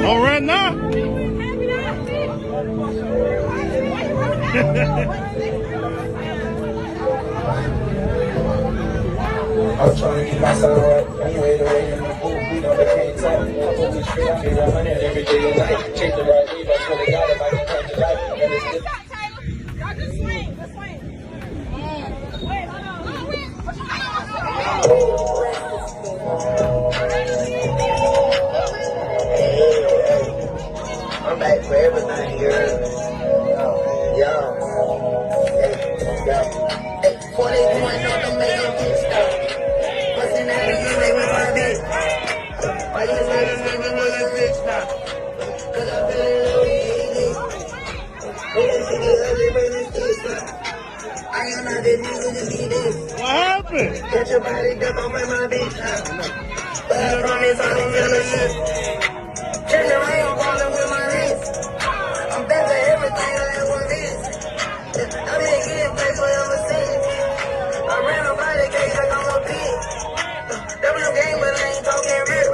All right now. I'm trying to keep my sound right. Anyway, the way in the booth, we don't can't talk. I'm we straight, I feel 100 every day and night. Chase the right way, but swear to God, if I can catch the life. And it's still. Y'all just swing, just swing. Wait, hold on. I'm back for everything, girl. Yo. Hey, 40 going on the main bitch stop. Bustin' out of you, they with my bitch. Why you say this nigga was a bitch now? Cause I feel in love with you. When she get ugly, bring this bitch up. I am not that nigga to be this. What happened? Get your body up, I'll bring my bitch now. But I promise I don't feel a shit. Turn the rain, I'm falling with my wrist. I'm back for everything I ever did. I've been getting paid for ever since. I ran a body case like I'm a pig. W game, but I ain't talking real.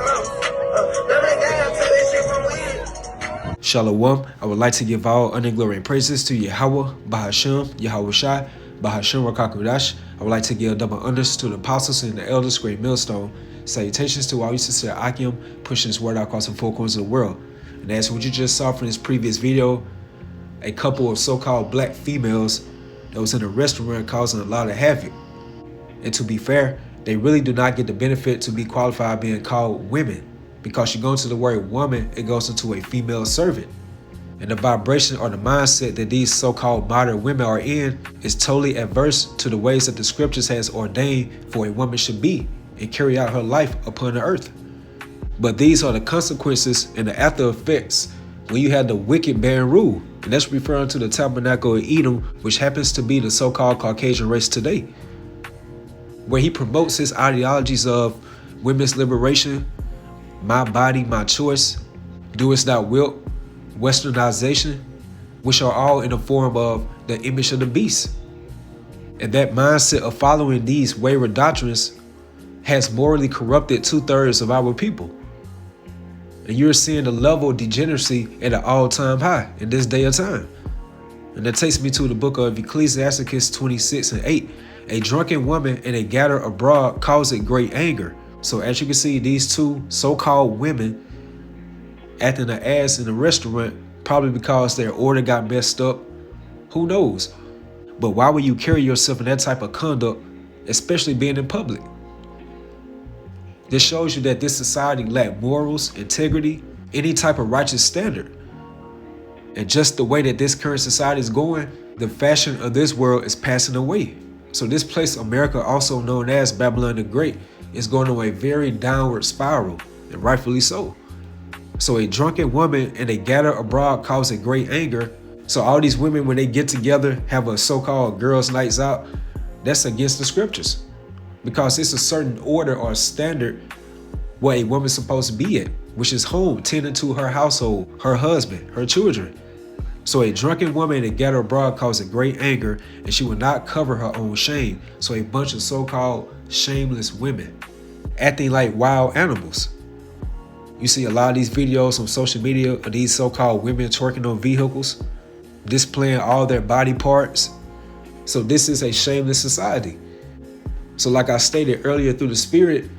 W gang, I took this shit from weed. Shalom. I would like to give all honor, glory, and praises to Yahweh, Bahashem, Yahweh Shai, Bahashem Rakakudash. I would like to give double honors to the apostles and the elders, great millstone. Salutations to all you sincere Akim, pushing this word out across the four corners of the world. And as what you just saw from this previous video, a couple of so-called black females that was in a restaurant causing a lot of havoc. And to be fair, they really do not get the benefit to be qualified being called women, because you go into the word woman, it goes into a female servant. And the vibration or the mindset that these so-called modern women are in is totally adverse to the ways that the scriptures has ordained for a woman should be and carry out her life upon the earth. But these are the consequences and the after effects when you have the wicked bearing rule. And that's referring to the tabernacle of Edom, which happens to be the so-called Caucasian race today, where he promotes his ideologies of women's liberation, my body, my choice, do as thou wilt, westernization, which are all in the form of the image of the beast. And that mindset of following these wayward doctrines has morally corrupted 2/3 of our people. And you're seeing the level of degeneracy at an all-time high in this day of time. And that takes me to the book of Ecclesiasticus 26:8. A drunken woman and a gatherer abroad causeth great anger. So as you can see, these two so-called women acting an ass in a restaurant, probably because their order got messed up. Who knows? But why would you carry yourself in that type of conduct, especially being in public? This shows you that this society lacks morals, integrity, any type of righteous standard. And just the way that this current society is going, the fashion of this world is passing away. So this place, America, also known as Babylon the Great, is going on a very downward spiral, and rightfully so. So a drunken woman and a gatherer abroad causes great anger. So all these women, when they get together, have a so-called girls' nights out, that's against the scriptures. Because it's a certain order or standard where a woman's supposed to be at, which is home, tending to her household, her husband, her children. So a drunken woman and a gatherer abroad causes great anger, and she will not cover her own shame. So a bunch of so-called shameless women acting like wild animals. You see a lot of these videos on social media of these so-called women twerking on vehicles, displaying all their body parts. So this is a shameless society. So like I stated earlier through the spirit,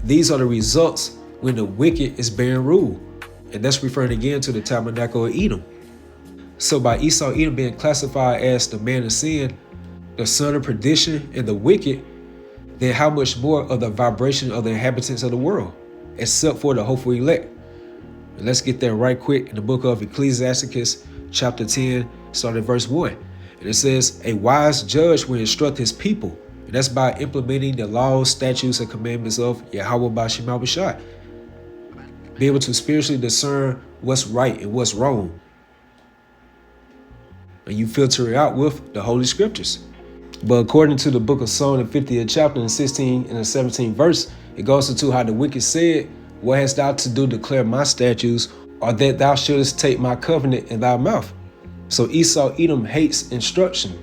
these are the results when the wicked is bearing rule. And that's referring again to the tabernacle of Edom. So by Esau Edom being classified as the man of sin, the son of perdition, and the wicked, then how much more of the vibration of the inhabitants of the world, except for the hopeful elect? And let's get there right quick in the book of Ecclesiasticus chapter 10, starting at verse 1. And it says, a wise judge will instruct his people. And that's by implementing the laws, statutes, and commandments of Yahweh Bashim Abishai. Be able to spiritually discern what's right and what's wrong. And you filter it out with the Holy Scriptures. But according to the book of Psalm, the 50th chapter, and 16 and the 17th verse, it goes into how the wicked said, what hast thou to do to declare my statutes, or that thou shouldest take my covenant in thy mouth? So Esau Edom hates instruction.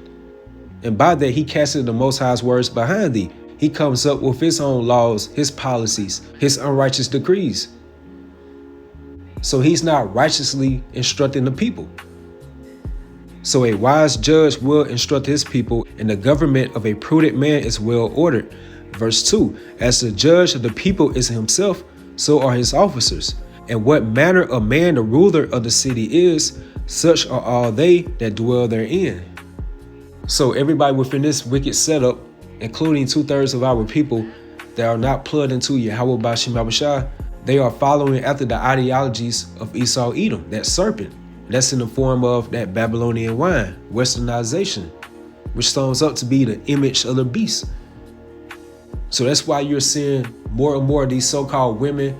And by that he casted the Most High's words behind thee. he comes up with his own laws, his policies, his unrighteous decrees. So he's not righteously instructing the people. So a wise judge will instruct his people, and the government of a prudent man is well ordered. Verse 2, as the judge of the people is himself, so are his officers. And what manner of man the ruler of the city is, such are all they that dwell therein. So everybody within this wicked setup, including 2/3 of our people that are not plugged into Yahweh Bashim Yahushua, they are following after the ideologies of Esau Edom, that serpent. That's in the form of that Babylonian wine, westernization, which sums up to be the image of the beast. So that's why you're seeing more and more of these so-called women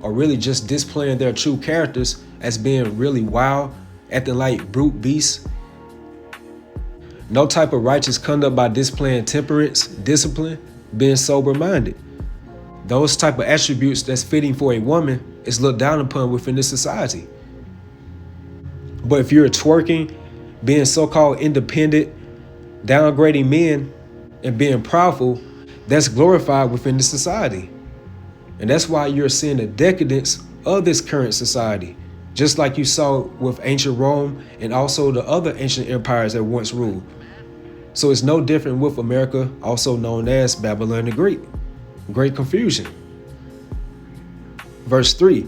are really just displaying their true characters as being really wild, acting like brute beasts. No type of righteous conduct by displaying temperance, discipline, being sober-minded. Those type of attributes that's fitting for a woman is looked down upon within this society. But if you're twerking, being so-called independent, downgrading men, and being proudful, that's glorified within the society. And that's why you're seeing the decadence of this current society, just like you saw with ancient Rome and also the other ancient empires that once ruled. So it's no different with America, also known as Babylon the Great. Great confusion. Verse 3,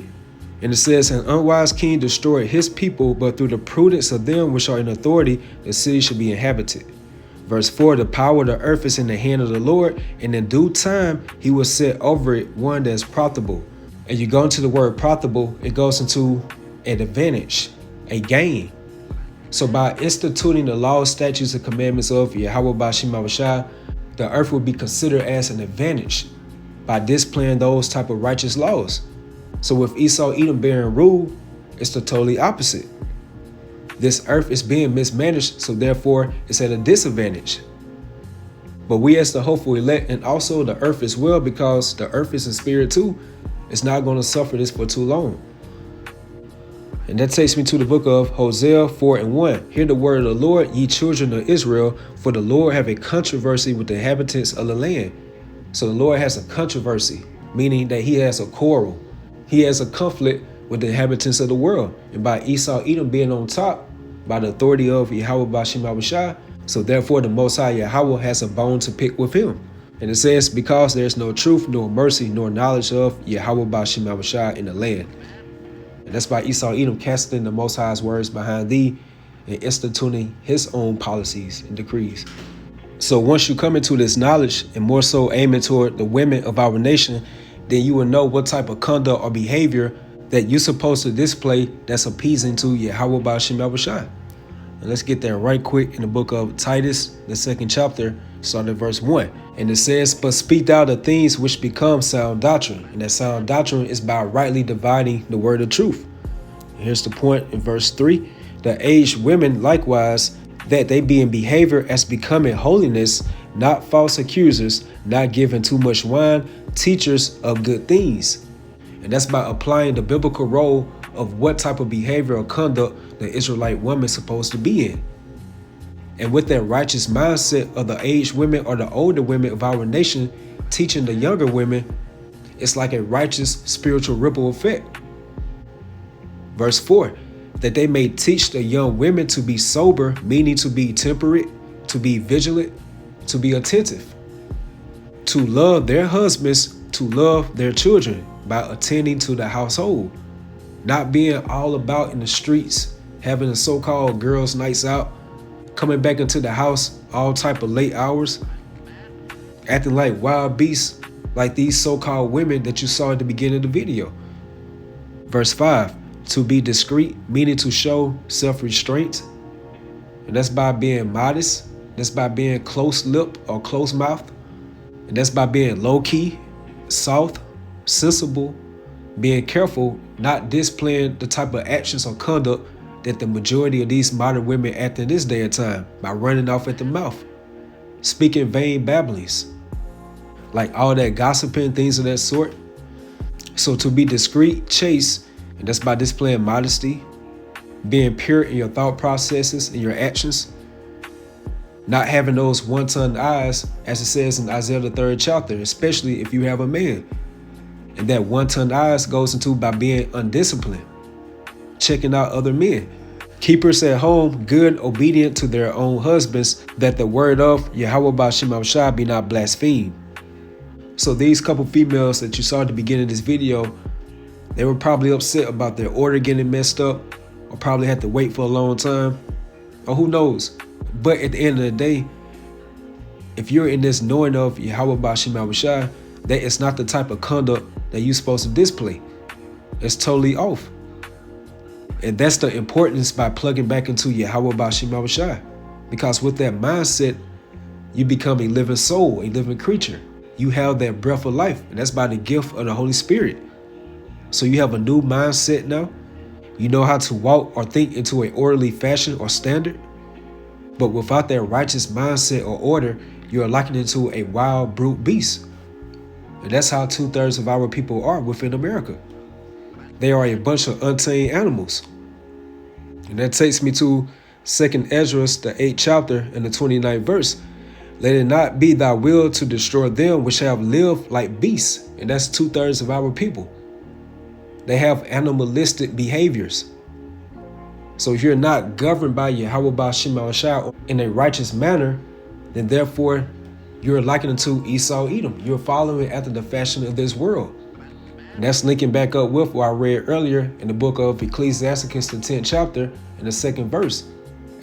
and it says, an unwise king destroyed his people, but through the prudence of them which are in authority, the city should be inhabited. Verse 4, the power of the earth is in the hand of the Lord, and in due time he will set over it one that is profitable. And you go into the word profitable, it goes into an advantage, a gain. So by instituting the laws, statutes, and commandments of Yahweh Bashim Yahushua, the earth will be considered as an advantage by displaying those type of righteous laws. So with Esau Edom bearing rule, it's the totally opposite. This earth is being mismanaged, so therefore it's at a disadvantage. But we as the hopeful elect, and also the earth as well, because the earth is in spirit too, it's not going to suffer this for too long. And that takes me to the book of Hosea 4:1. Hear the word of the Lord, ye children of Israel, for the Lord have a controversy with the inhabitants of the land. So the Lord has a controversy, meaning that he has a quarrel. He has a conflict with the inhabitants of the world. And by Esau Edom being on top, by the authority of Yahweh Bashim Yahushua, so therefore the Most High Yahweh has a bone to pick with him. And it says, because there is no truth, nor mercy, nor knowledge of Yahweh Bashim Yahushua in the land. And that's by Esau Edom casting the Most High's words behind thee and instituting his own policies and decrees. So once you come into this knowledge, and more so aiming toward the women of our nation, then you will know what type of conduct or behavior that you're supposed to display that's appeasing to Yahweh Bashim Yahushua. And let's get there right quick in the book of Titus, the 2nd chapter, starting at verse 1. And it says, but speak thou the things which become sound doctrine. And that sound doctrine is by rightly dividing the word of truth. And here's the point in verse 3. The aged women likewise, that they be in behavior as becoming holiness, not false accusers, not giving too much wine, teachers of good things. And that's by applying the biblical role of what type of behavior or conduct the Israelite woman is supposed to be in. And with that righteous mindset of the aged women or the older women of our nation teaching the younger women, it's like a righteous spiritual ripple effect. Verse 4, that they may teach the young women to be sober, meaning to be temperate, to be vigilant, to be attentive, to love their husbands, to love their children by attending to the household, not being all about in the streets, having a so-called girls' nights out, coming back into the house all type of late hours, acting like wild beasts, like these so-called women that you saw at the beginning of the video. Verse 5, to be discreet, meaning to show self-restraint. And that's by being modest. That's by being close-lipped or close-mouthed. And that's by being low-key, soft, sensible, being careful, not displaying the type of actions or conduct that the majority of these modern women act in this day and time, by running off at the mouth, speaking vain babblings, like all that gossiping, things of that sort. So to be discreet, chaste, and that's by displaying modesty, being pure in your thought processes and your actions, Not having those one-ton eyes, as it says in Isaiah the 3rd chapter, especially if you have a man. And that one-ton eyes goes into by being undisciplined, checking out other men. Keepers at home, good, obedient to their own husbands, that the word of Yahweh Ba'Shem Yahushua be not blasphemed. So these couple females that you saw at the beginning of this video, they were probably upset about their order getting messed up, or probably had to wait for a long time, or who knows. But at the end of the day, if you're in this knowing of Yahweh Ba'Shem Yahushua, that it's not the type of conduct that you're supposed to display. It's totally off. And that's the importance by plugging back into Yahweh Ba'Shem Yahushua. Because with that mindset, you become a living soul, a living creature. You have that breath of life, and that's by the gift of the Holy Spirit. So you have a new mindset now. You know how to walk or think into an orderly fashion or standard. But without that righteous mindset or order, you are likened into a wild brute beast. And that's how 2/3 of our people are within America. They are a bunch of untamed animals. And that takes me to 2nd Ezra, the 8th chapter and the 29th verse. Let it not be thy will to destroy them which have lived like beasts. And that's 2/3 of our people. They have animalistic behaviors. So if you're not governed by Yahweh Ba'Shem Yahushua in a righteous manner, then therefore you're likened to Esau Edom. You're following after the fashion of this world. And that's linking back up with what I read earlier in the book of Ecclesiasticus, the 10th chapter and the 2nd verse.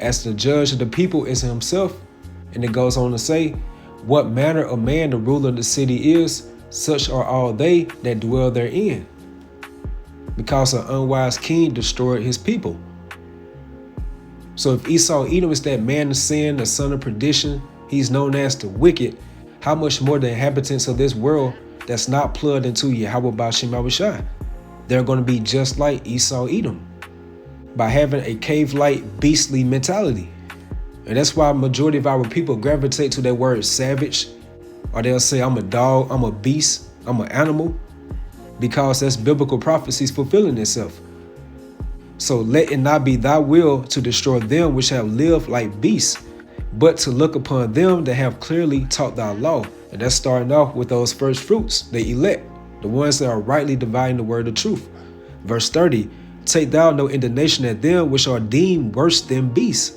As the judge of the people is himself. And it goes on to say, what manner of man the ruler of the city is, such are all they that dwell therein. Because an unwise king destroyed his people. So if Esau Edom is that man of sin, the son of perdition, he's known as the wicked, how much more the inhabitants of this world that's not plugged into Yahweh Ba'Shem Yahushua? They're going to be just like Esau Edom by having a cave-like beastly mentality. And that's why majority of our people gravitate to that word savage, or they'll say, I'm a dog, I'm a beast, I'm an animal, because that's biblical prophecies fulfilling itself. So let it not be thy will to destroy them which have lived like beasts, but to look upon them that have clearly taught thy law. And that's starting off with those first fruits, the elect, the ones that are rightly dividing the word of truth. Verse 30, take thou no indignation at them which are deemed worse than beasts.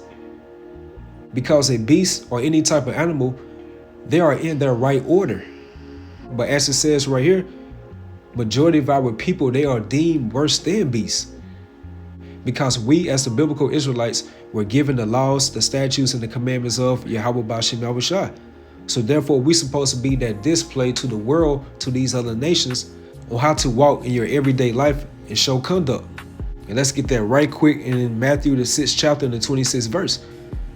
Because a beast or any type of animal, they are in their right order. But as it says right here, majority of our people, they are deemed worse than beasts. Because we as the biblical Israelites were given the laws, the statutes, and the commandments of Yahweh Ba'Shem Yahushua. So therefore, we're supposed to be that display to the world, to these other nations, on how to walk in your everyday life and show conduct. And let's get that right quick in Matthew the 6th chapter and the 26th verse.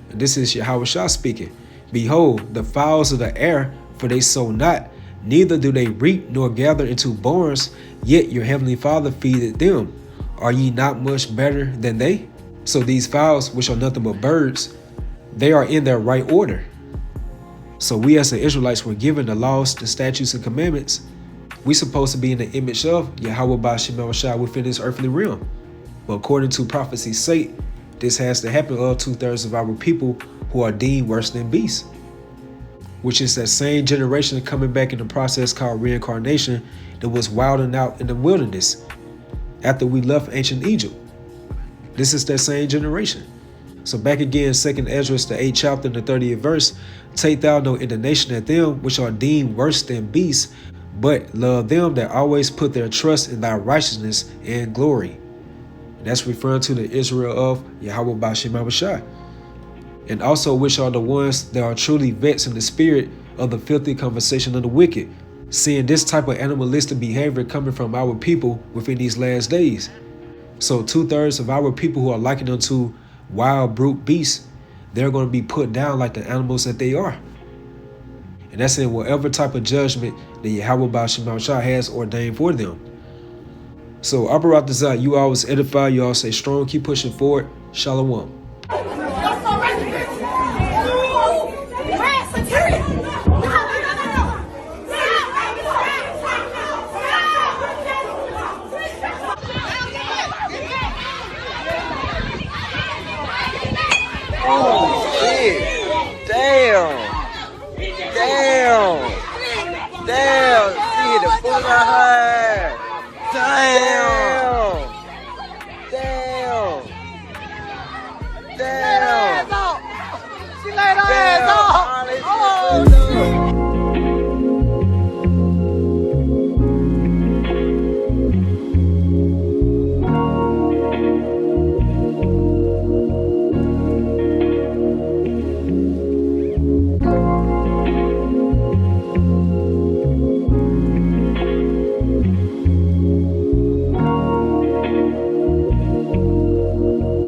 And this is Yahushua speaking. Behold, the fowls of the air, for they sow not, neither do they reap nor gather into barns, yet your heavenly Father feedeth them. Are ye not much better than they? So these fowls, which are nothing but birds, they are in their right order. So we as the Israelites were given the laws, the statutes, and commandments. We're supposed to be in the image of Yahweh Ba'Shem Yahushua within this earthly realm. But according to prophecy saith, this has to happen of 2/3 of our people who are deemed worse than beasts. Which is that same generation coming back in the process called reincarnation that was wilding out in the wilderness after we left ancient Egypt. This is that same generation. So back again, 2nd Ezra, the 8th chapter and the 30th verse, take thou no indignation at them which are deemed worse than beasts, but love them that always put their trust in thy righteousness and glory. And that's referring to the Israel of Yahweh Ba'Shem Yahushua. And also which are the ones that are truly vexed in the spirit of the filthy conversation of the wicked, seeing this type of animalistic behavior coming from our people within these last days. So 2/3 of our people who are likened unto wild brute beasts, they're going to be put down like the animals that they are. And that's in whatever type of judgment that Yahweh Ba'Shem Yahushua has ordained for them. So Abarat Dazat, you always edify, you all stay strong, keep pushing forward. Shalom. Oh, shit. Damn. Damn. Damn. She hit the foot of her. Damn.